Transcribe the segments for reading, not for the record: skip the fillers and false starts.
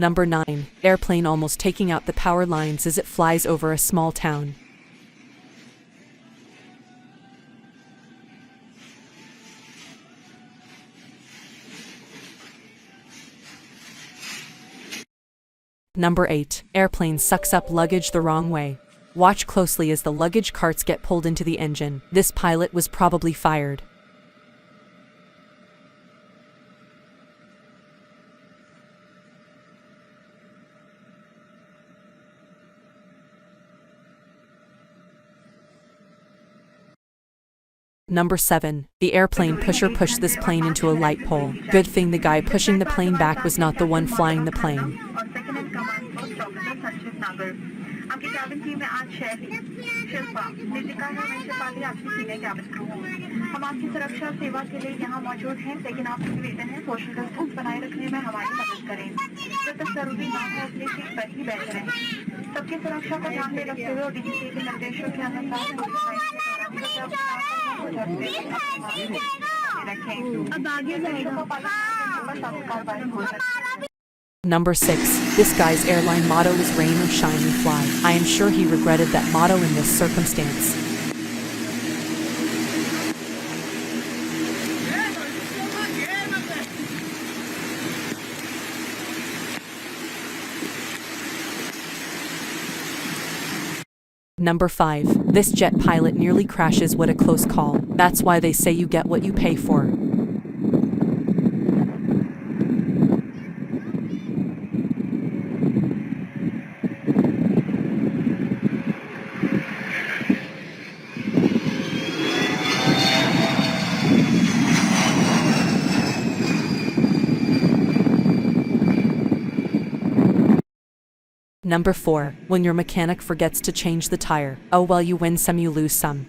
Number 9. Airplane almost taking out the power lines as it flies over a small town. Number 8. Airplane sucks up luggage the wrong way. Watch closely as the luggage carts get pulled into the engine. This pilot was probably fired. Number 7. The airplane pusher pushed this plane into a light pole. Good thing the guy pushing the plane back was not the one flying the plane. आपकी cabin team में आज शिल्पा नितिका है वैसे पाली आपकी senior cabin crew हम आपकी सुरक्षा सेवा के लिए यहाँ मौजूद हैं लेकिन आपसे निवेदन है सोशल डिस्टेंस बनाए रखने में हमारी मदद करें जब तक जरूरी ना हो अपनी सीट पर ही बैठे रहें सबकी सुरक्षा को ध्यान में रखते हुए और डीजीपी के निर्देशों के अनुसार अब आगे जाएगा Number 6. This guy's airline motto is rain or shine we fly. I am sure he regretted that motto in this circumstance. Number 5. This jet pilot nearly crashes. What a close call. That's why they say you get what you pay for. Number 4. When your mechanic forgets to change the tire. Oh well, you win some, you lose some.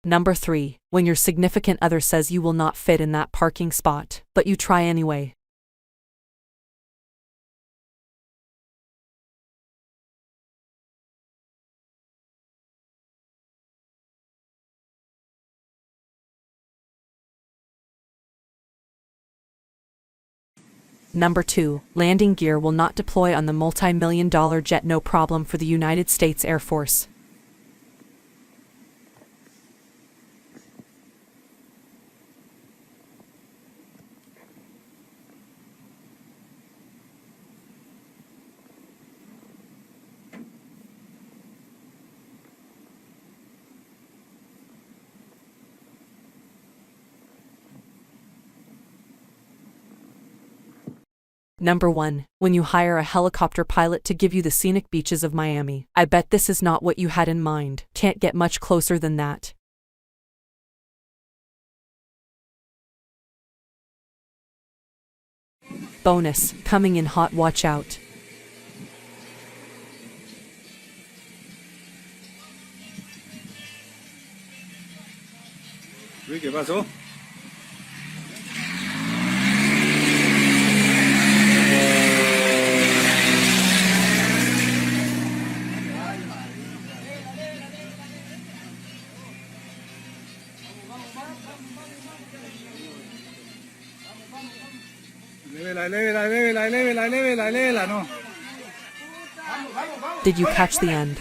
Number 3. When your significant other says you will not fit in that parking spot, but you try anyway. Number 2. Landing gear will not deploy on the multi-million-dollar jet. No problem for the United States Air Force. Number 1. When you hire a helicopter pilot to give you the scenic beaches of Miami. I bet this is not what you had in mind. Can't get much closer than that. Bonus, coming in hot, watch out. ¿Qué pasó? Lévela, no. Did you catch the end?